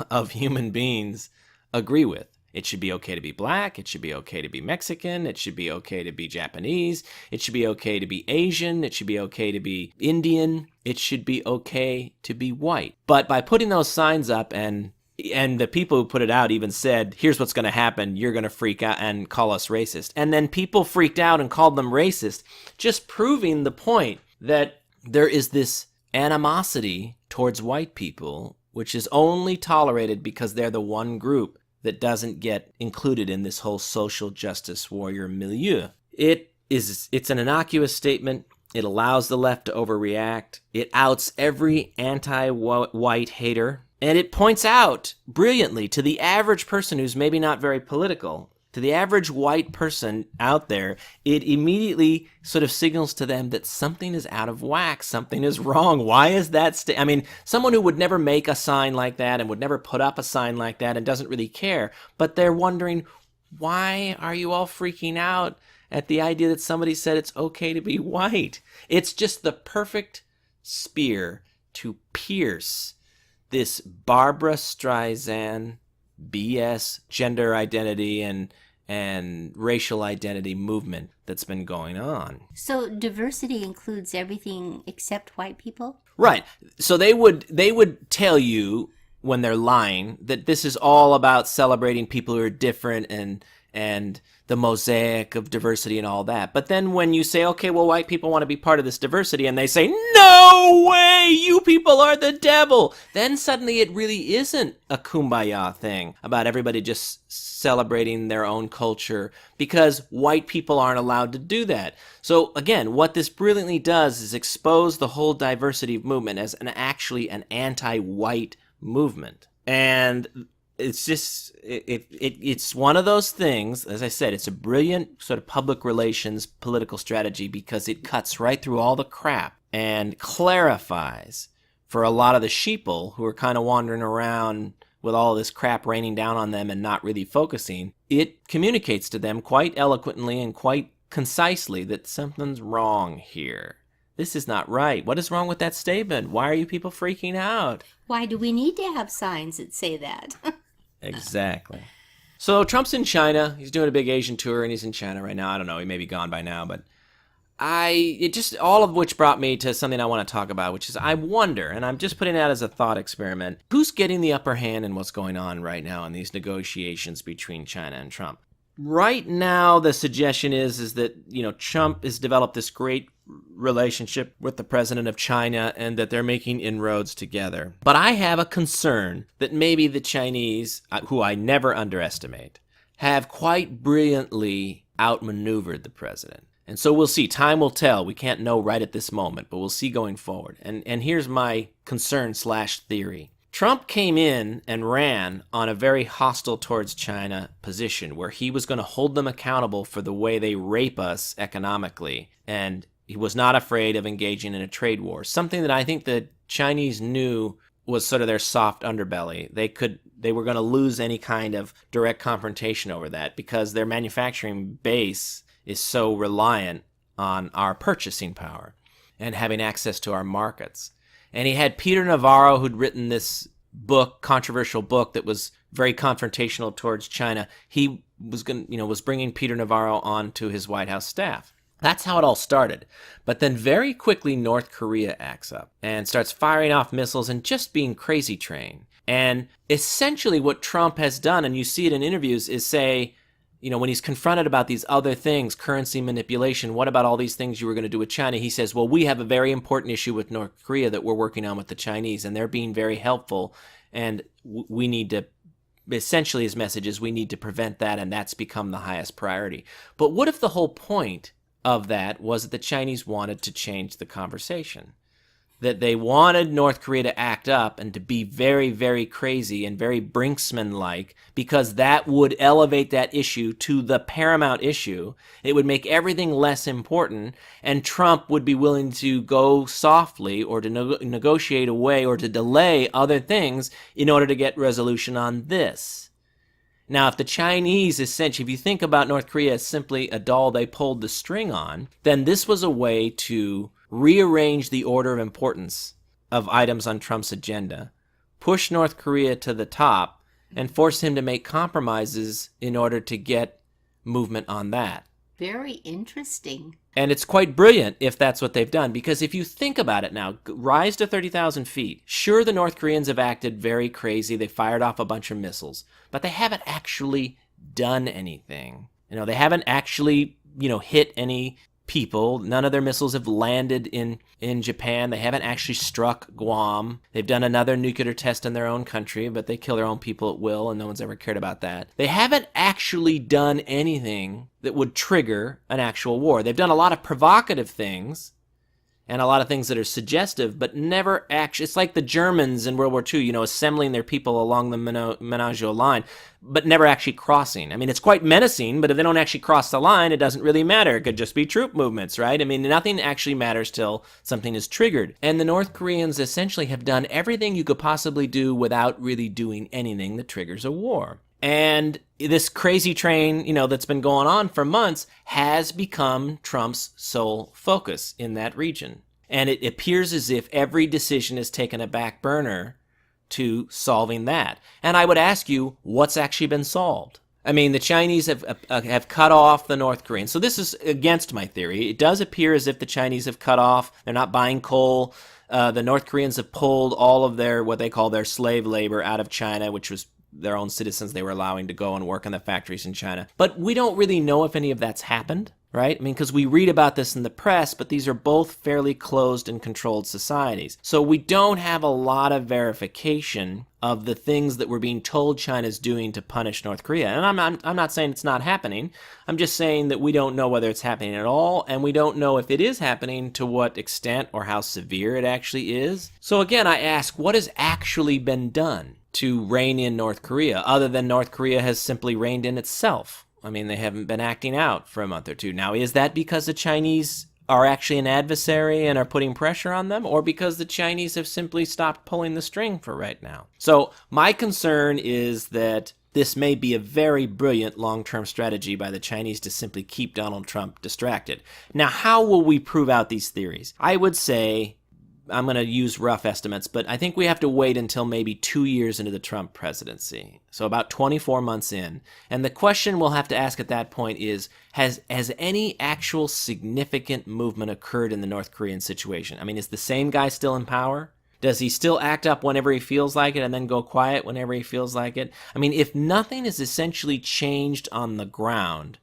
of human beings agree with. It should be okay to be black. It should be okay to be Mexican. It should be okay to be Japanese. It should be okay to be Asian. It should be okay to be Indian. It should be okay to be white. But by putting those signs up, and the people who put it out even said, here's what's going to happen. You're going to freak out and call us racist. And then people freaked out and called them racist, just proving the point that there is this animosity towards white people, which is only tolerated because they're the one group that doesn't get included in this whole social justice warrior milieu. It's an innocuous statement. It allows the left to overreact. It outs every anti-white hater. And it points out brilliantly to the average person who's maybe not very political, to the average white person out there, it immediately sort of signals to them that something is out of whack, something is wrong. Why is that? Someone who would never make a sign like that and would never put up a sign like that and doesn't really care, but they're wondering, why are you all freaking out at the idea that somebody said it's okay to be white? It's just the perfect spear to pierce this Barbra Streisand BS gender identity and racial identity movement that's been going on. So diversity includes everything except white people? Right. So they would tell you when they're lying that this is all about celebrating people who are different and the mosaic of diversity and all that. But then when you say, okay, well, white people want to be part of this diversity, and they say, no way, you people are the devil, then suddenly it really isn't a kumbaya thing about everybody just celebrating their own culture because white people aren't allowed to do that. So again, what this brilliantly does is expose the whole diversity movement as actually an anti-white movement. And it's just, it's one of those things, as I said, it's a brilliant sort of public relations political strategy because it cuts right through all the crap and clarifies for a lot of the sheeple who are kind of wandering around with all this crap raining down on them and not really focusing. It communicates to them quite eloquently and quite concisely that something's wrong here. This is not right. What is wrong with that statement? Why are you people freaking out? Why do we need to have signs that say that? Exactly. So Trump's in China. He's doing a big Asian tour, and he's in China right now. I don't know. He may be gone by now, but all of which brought me to something I want to talk about, which is I wonder, and I'm just putting that as a thought experiment, who's getting the upper hand in what's going on right now in these negotiations between China and Trump. Right now, the suggestion is that, Trump has developed this great relationship with the president of China and that they're making inroads together. But I have a concern that maybe the Chinese, who I never underestimate, have quite brilliantly outmaneuvered the president. And so we'll see. Time will tell. We can't know right at this moment, but we'll see going forward. And here's my concern/theory. Trump came in and ran on a very hostile towards China position where he was going to hold them accountable for the way they rape us economically. And he was not afraid of engaging in a trade war, something that I think the Chinese knew was sort of their soft underbelly. They were going to lose any kind of direct confrontation over that because their manufacturing base is so reliant on our purchasing power and having access to our markets. And he had Peter Navarro, who'd written this controversial book that was very confrontational towards China. He was bringing Peter Navarro on to his White House staff. That's how it all started. But then very quickly, North Korea acts up and starts firing off missiles and just being crazy train. And essentially what Trump has done, and you see it in interviews, is say, when he's confronted about these other things, currency manipulation, what about all these things you were going to do with China? He says, well, we have a very important issue with North Korea that we're working on with the Chinese, and they're being very helpful, and we need to, essentially his message is we need to prevent that, and that's become the highest priority. But what if the whole point of that was that the Chinese wanted to change the conversation? That they wanted North Korea to act up and to be very, very crazy and very Brinksman-like because that would elevate that issue to the paramount issue. It would make everything less important, and Trump would be willing to go softly or to negotiate away or to delay other things in order to get resolution on this. Now, if the Chinese, essentially, if you think about North Korea as simply a doll they pulled the string on, then this was a way to rearrange the order of importance of items on Trump's agenda, push North Korea to the top, and force him to make compromises in order to get movement on that. Very interesting. And it's quite brilliant if that's what they've done, because if you think about it now, rise to 30,000 feet. Sure, the North Koreans have acted very crazy. They fired off a bunch of missiles, but they haven't actually done anything. They haven't actually, hit any people. None of their missiles have landed in Japan. They haven't actually struck Guam. They've done another nuclear test in their own country, but they kill their own people at will, and no one's ever cared about that. They haven't actually done anything that would trigger an actual war. They've done a lot of provocative things and a lot of things that are suggestive, but never actually. It's like the Germans in World War II, assembling their people along the Menagerie line, but never actually crossing. I mean, it's quite menacing, but if they don't actually cross the line, it doesn't really matter. It could just be troop movements, right? I mean, nothing actually matters till something is triggered. And the North Koreans essentially have done everything you could possibly do without really doing anything that triggers a war. And this crazy train, that's been going on for months has become Trump's sole focus in that region. And it appears as if every decision has taken a back burner to solving that. And I would ask you, what's actually been solved? I mean, the Chinese have cut off the North Koreans. So this is against my theory. It does appear as if the Chinese have cut off. They're not buying coal. The North Koreans have pulled all of their, what they call their slave labor out of China, which was their own citizens they were allowing to go and work in the factories in China. But we don't really know if any of that's happened, right? I mean, because we read about this in the press, but these are both fairly closed and controlled societies. So we don't have a lot of verification of the things that we're being told China's doing to punish North Korea. And I'm not saying it's not happening. I'm just saying that we don't know whether it's happening at all, and we don't know if it is happening, to what extent or how severe it actually is. So again, I ask, what has actually been done to rein in North Korea, other than North Korea has simply reined in itself? I mean, they haven't been acting out for a month or two. Now, is that because the Chinese are actually an adversary and are putting pressure on them, or because the Chinese have simply stopped pulling the string for right now? So my concern is that this may be a very brilliant long-term strategy by the Chinese to simply keep Donald Trump distracted. Now, how will we prove out these theories? I would say I'm going to use rough estimates, but I think we have to wait until maybe 2 years into the Trump presidency. So about 24 months in. And the question we'll have to ask at that point is, has any actual significant movement occurred in the North Korean situation? I mean, is the same guy still in power? Does he still act up whenever he feels like it and then go quiet whenever he feels like it? I mean, if nothing is essentially changed on the ground,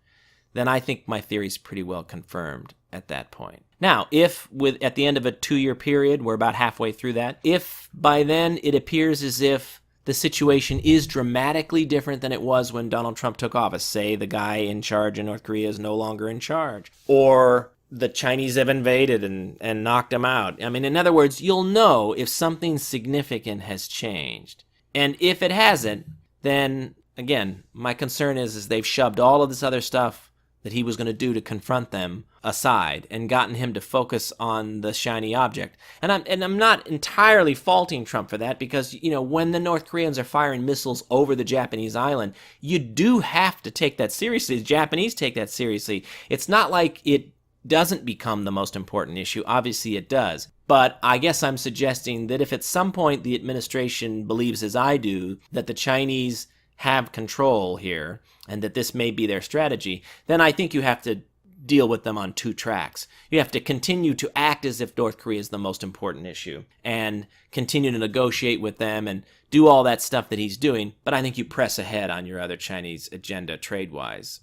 then I think my theory is pretty well confirmed at that point. Now, if at the end of a 2-year period, we're about halfway through that, if by then it appears as if the situation is dramatically different than it was when Donald Trump took office, say the guy in charge in North Korea is no longer in charge, or the Chinese have invaded and knocked him out. I mean, in other words, you'll know if something significant has changed. And if it hasn't, then, again, my concern is they've shoved all of this other stuff that he was going to do to confront them aside and gotten him to focus on the shiny object. And I'm not entirely faulting Trump for that, because, you know, when the North Koreans are firing missiles over the Japanese island, you do have to take that seriously. The Japanese take that seriously. It's not like it doesn't become the most important issue. Obviously it does. But I guess I'm suggesting that if at some point the administration believes, as I do, that the Chinese have control here and that this may be their strategy, then I think you have to deal with them on 2 tracks. You have to continue to act as if North Korea is the most important issue and continue to negotiate with them and do all that stuff that he's doing. But I think you press ahead on your other Chinese agenda trade-wise.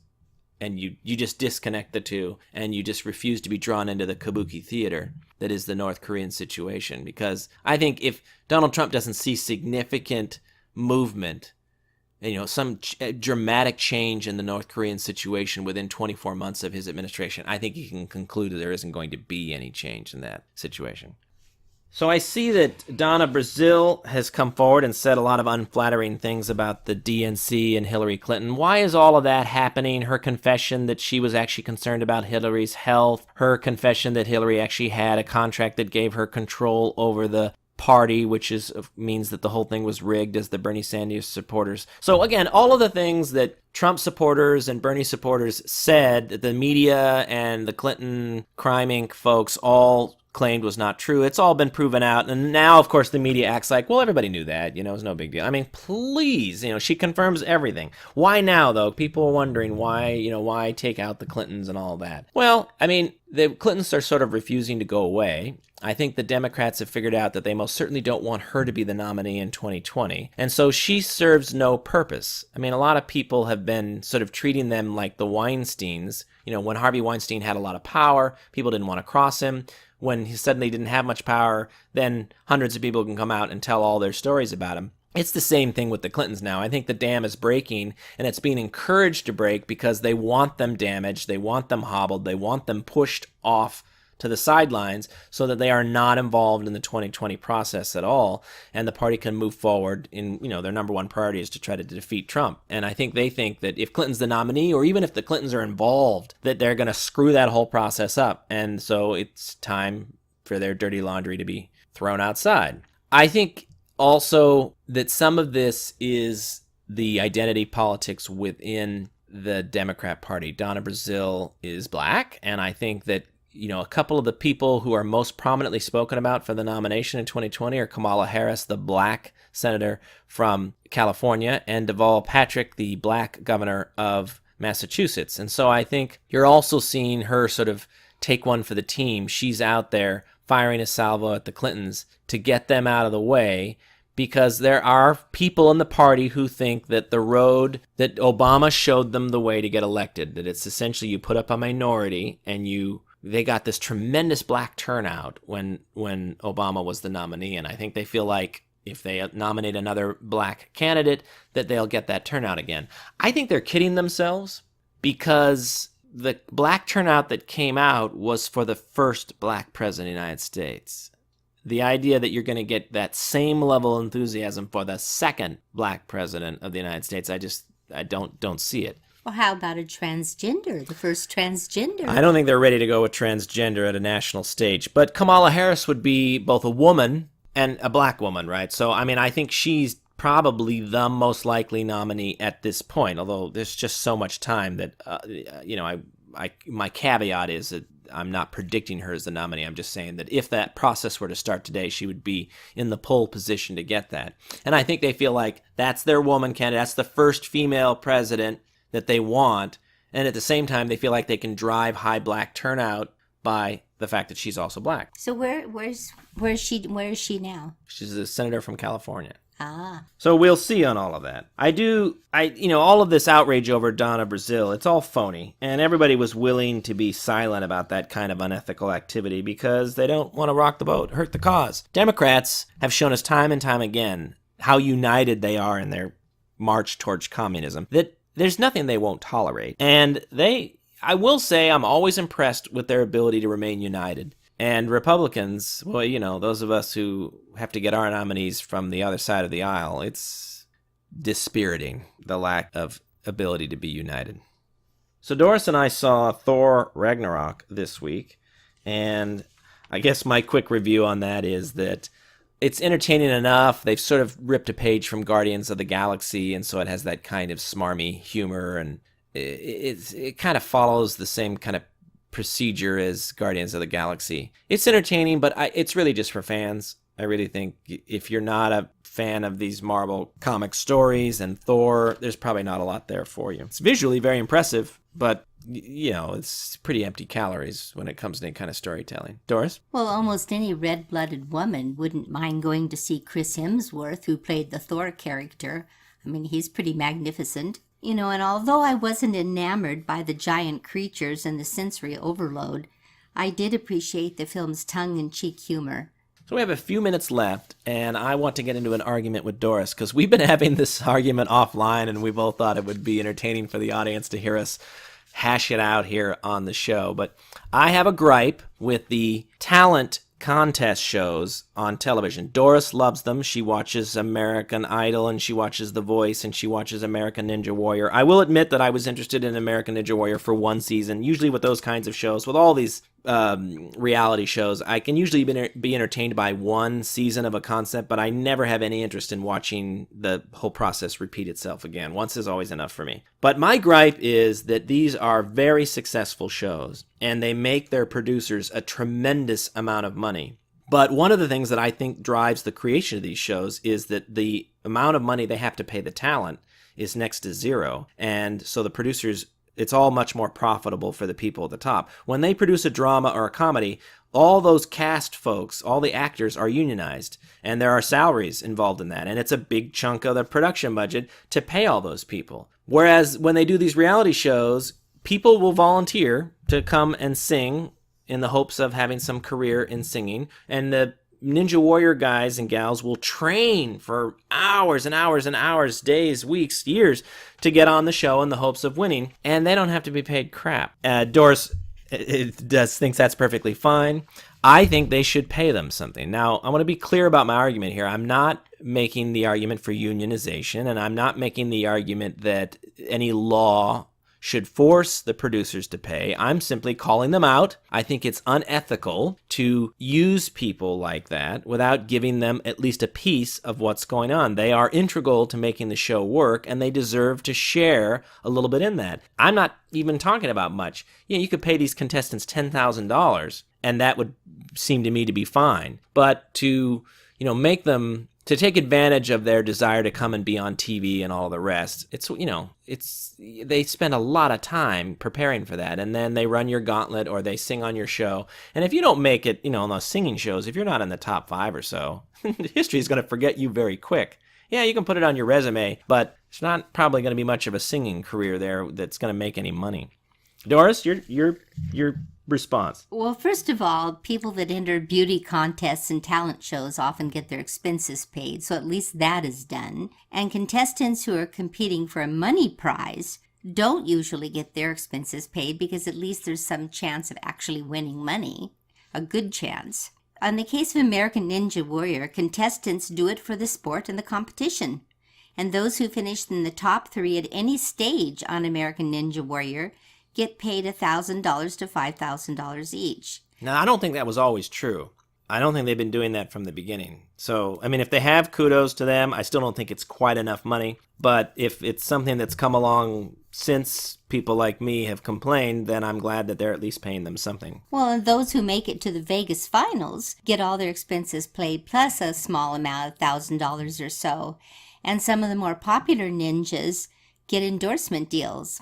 And you just disconnect the two, and you just refuse to be drawn into the kabuki theater that is the North Korean situation. Because I think if Donald Trump doesn't see significant movement, you know, some dramatic change in the North Korean situation within 24 months of his administration, I think he can conclude that there isn't going to be any change in that situation. So I see that Donna Brazile has come forward and said a lot of unflattering things about the DNC and Hillary Clinton. Why is all of that happening? Her confession that she was actually concerned about Hillary's health, her confession that Hillary actually had a contract that gave her control over the party, which means that the whole thing was rigged, as the Bernie Sanders supporters. So again, all of the things that Trump supporters and Bernie supporters said that the media and the Clinton Crime Inc. folks all claimed was not true. It's all been proven out. And now, of course, the media acts like, well, everybody knew that. You know, it's no big deal. I mean, please, you know, she confirms everything. Why now, though? People are wondering why take out the Clintons and all that. Well, I mean, the Clintons are sort of refusing to go away. I think the Democrats have figured out that they most certainly don't want her to be the nominee in 2020. And so she serves no purpose. I mean, a lot of people have been sort of treating them like the Weinsteins. You know, when Harvey Weinstein had a lot of power, people didn't want to cross him. When he suddenly didn't have much power, then hundreds of people can come out and tell all their stories about him. It's the same thing with the Clintons now. I think the dam is breaking, and it's being encouraged to break because they want them damaged, they want them hobbled, they want them pushed off to the sidelines so that they are not involved in the 2020 process at all, and the party can move forward in, you know, their number one priority is to try to defeat Trump. And I think they think that if Clinton's the nominee, or even if the Clintons are involved, that they're going to screw that whole process up. And so it's time for their dirty laundry to be thrown outside. I think also that some of this is the identity politics within the Democrat Party. Donna Brazile is black, and I think that, you know, a couple of the people who are most prominently spoken about for the nomination in 2020 are Kamala Harris, the black senator from California, and Deval Patrick, the black governor of Massachusetts. And so I think you're also seeing her sort of take one for the team. She's out there firing a salvo at the Clintons to get them out of the way, because there are people in the party who think that the road that Obama showed them the way to get elected, that it's essentially you put up a minority and they got this tremendous black turnout when Obama was the nominee. And I think they feel like if they nominate another black candidate, that they'll get that turnout again. I think they're kidding themselves, because the black turnout that came out was for the first black president of the United States. The idea that you're going to get that same level of enthusiasm for the second black president of the United States, I don't see it. Well, how about a transgender, the first transgender? I don't think they're ready to go with transgender at a national stage. But Kamala Harris would be both a woman and a black woman, right? So, I mean, I think she's probably the most likely nominee at this point, although there's just so much time that, my caveat is that I'm not predicting her as the nominee. I'm just saying that if that process were to start today, she would be in the pole position to get that. And I think they feel like that's their woman candidate. That's the first female president that they want. And at the same time, they feel like they can drive high black turnout by the fact that she's also black. So where is she now? She's a senator from California. Ah. So we'll see on all of that. All of this outrage over Donna Brazile, it's all phony. And everybody was willing to be silent about that kind of unethical activity because they don't want to rock the boat, hurt the cause. Democrats have shown us time and time again how united they are in their march towards communism, that there's nothing they won't tolerate. And I will say I'm always impressed with their ability to remain united. And Republicans, well, those of us who have to get our nominees from the other side of the aisle, it's dispiriting, the lack of ability to be united. So Doris and I saw Thor Ragnarok this week, and I guess my quick review on that is that it's entertaining enough. They've sort of ripped a page from Guardians of the Galaxy, and so it has that kind of smarmy humor, and it kind of follows the same kind of procedure as Guardians of the Galaxy. It's entertaining, but it's really just for fans. I really think if you're not a fan of these Marvel comic stories and Thor, there's probably not a lot there for you. It's visually very impressive, but it's pretty empty calories when it comes to any kind of storytelling. Doris? Well, almost any red-blooded woman wouldn't mind going to see Chris Hemsworth, who played the Thor character. I mean, he's pretty magnificent. And although I wasn't enamored by the giant creatures and the sensory overload, I did appreciate the film's tongue-in-cheek humor. So we have a few minutes left, and I want to get into an argument with Doris, because we've been having this argument offline, and we both thought it would be entertaining for the audience to hear us hash it out here on the show. But I have a gripe with the talent contest shows on television. Doris loves them. She watches American Idol, and she watches The Voice, and she watches American Ninja Warrior. I will admit that I was interested in American Ninja Warrior for one season. Usually with those kinds of shows, with all these reality shows, I can usually be entertained by one season of a concept, but I never have any interest in watching the whole process repeat itself again. Once is always enough for me. But my gripe is that these are very successful shows, and they make their producers a tremendous amount of money. But one of the things that I think drives the creation of these shows is that the amount of money they have to pay the talent is next to zero. And so the producers, it's all much more profitable for the people at the top. When they produce a drama or a comedy, all those cast folks, all the actors are unionized, and there are salaries involved in that. And it's a big chunk of the production budget to pay all those people. Whereas when they do these reality shows, people will volunteer to come and sing in the hopes of having some career in singing. And the Ninja Warrior guys and gals will train for hours and hours and hours, days, weeks, years to get on the show in the hopes of winning. And they don't have to be paid crap. Doris thinks that's perfectly fine. I think they should pay them something. Now, I want to be clear about my argument here. I'm not making the argument for unionization, and I'm not making the argument that any law should force the producers to pay. I'm simply calling them out. I think it's unethical to use people like that without giving them at least a piece of what's going on. They are integral to making the show work, and they deserve to share a little bit in that. I'm not even talking about much. You could pay these contestants $10,000, and that would seem to me to be fine. But to, make them to take advantage of their desire to come and be on TV and all the rest, they spend a lot of time preparing for that, and then they run your gauntlet or they sing on your show. And if you don't make it, on those singing shows, if you're not in the top 5 or so, history is going to forget you very quick. Yeah, you can put it on your resume, but it's not probably going to be much of a singing career there that's going to make any money. Doris, your response. Well, first of all, people that enter beauty contests and talent shows often get their expenses paid, so at least that is done. And contestants who are competing for a money prize don't usually get their expenses paid because at least there's some chance of actually winning money, a good chance. In the case of American Ninja Warrior, contestants do it for the sport and the competition. And those who finish in the top 3 at any stage on American Ninja Warrior get paid $1,000 to $5,000 each. Now, I don't think that was always true. I don't think they've been doing that from the beginning. So, if they have, kudos to them. I still don't think it's quite enough money. But if it's something that's come along since people like me have complained, then I'm glad that they're at least paying them something. Well, and those who make it to the Vegas finals get all their expenses paid plus a small amount of $1,000 or so. And some of the more popular ninjas get endorsement deals.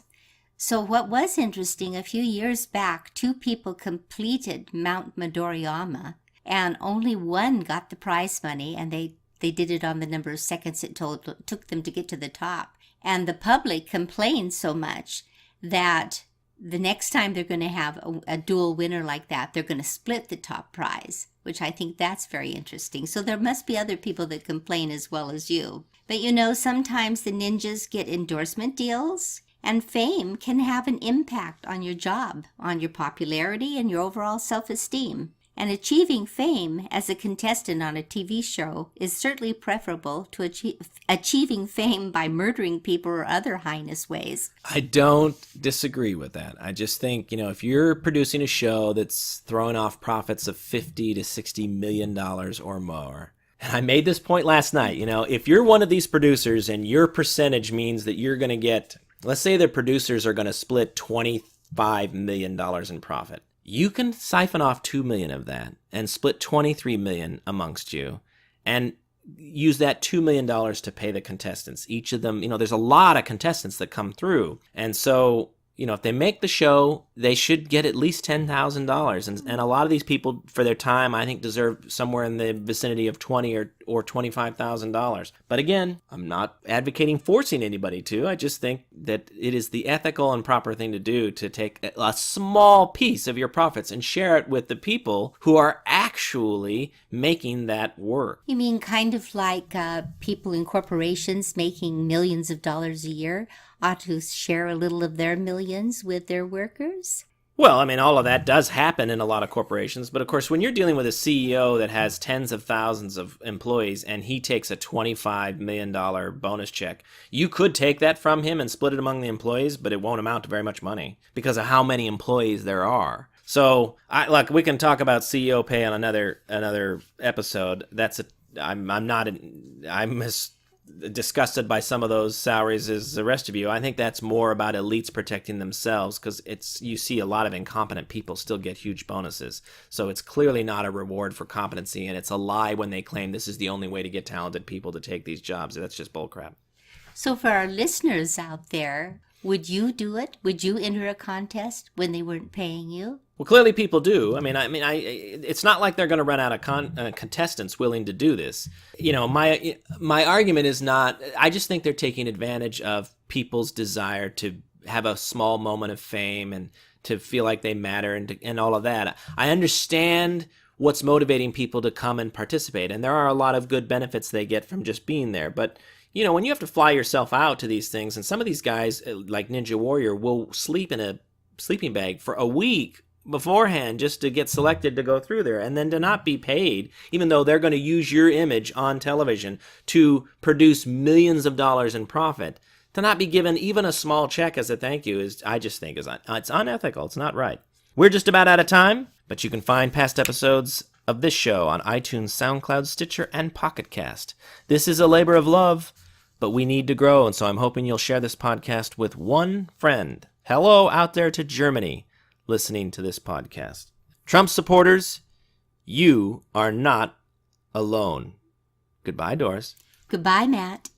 So what was interesting, a few years back, 2 people completed Mount Midoriyama, and only one got the prize money, and they did it on the number of seconds it took them to get to the top. And the public complained so much that the next time they're going to have a dual winner like that, they're going to split the top prize, which I think that's very interesting. So there must be other people that complain as well as you. But you know, sometimes the ninjas get endorsement deals, and fame can have an impact on your job, on your popularity, and your overall self-esteem. And achieving fame as a contestant on a TV show is certainly preferable to achieving fame by murdering people or other heinous ways. I don't disagree with that. I just think, if you're producing a show that's throwing off profits of $50 to $60 million or more, and I made this point last night, if you're one of these producers and your percentage means that you're going to get, let's say the producers are going to split $25 million in profit. You can siphon off $2 million of that and split $23 million amongst you and use that $2 million to pay the contestants. Each of them, there's a lot of contestants that come through. And so, if they make the show, they should get at least $10,000. And a lot of these people, for their time, I think deserve somewhere in the vicinity of $20,000 or $25,000. But again, I'm not advocating forcing anybody to. I just think that it is the ethical and proper thing to do to take a small piece of your profits and share it with the people who are actually making that work. You mean kind of like people in corporations making millions of dollars a year ought to share a little of their millions with their workers? Well, all of that does happen in a lot of corporations. But of course, when you're dealing with a CEO that has tens of thousands of employees and he takes a $25 million bonus check, you could take that from him and split it among the employees, but it won't amount to very much money because of how many employees there are. So, we can talk about CEO pay on another episode. I'm as disgusted by some of those salaries as the rest of you. I think that's more about elites protecting themselves because you see a lot of incompetent people still get huge bonuses. So it's clearly not a reward for competency, and it's a lie when they claim this is the only way to get talented people to take these jobs. That's just bullcrap. So for our listeners out there, would you do it? Would you enter a contest when they weren't paying you? Well, clearly people do. It's not like they're going to run out of contestants willing to do this. My argument is not. I just think they're taking advantage of people's desire to have a small moment of fame and to feel like they matter and all of that. I understand what's motivating people to come and participate, and there are a lot of good benefits they get from just being there. But when you have to fly yourself out to these things, and some of these guys, like Ninja Warrior, will sleep in a sleeping bag for a week beforehand just to get selected to go through there, and then to not be paid, even though they're going to use your image on television to produce millions of dollars in profit, to not be given even a small check as a thank you it's unethical. It's not right. We're just about out of time, but you can find past episodes of this show on iTunes, SoundCloud, Stitcher, and Pocket Cast. This is a labor of love, but we need to grow, and so I'm hoping you'll share this podcast with one friend. Hello out there to Germany, listening to this podcast. Trump supporters, you are not alone. Goodbye, Doris. Goodbye, Matt.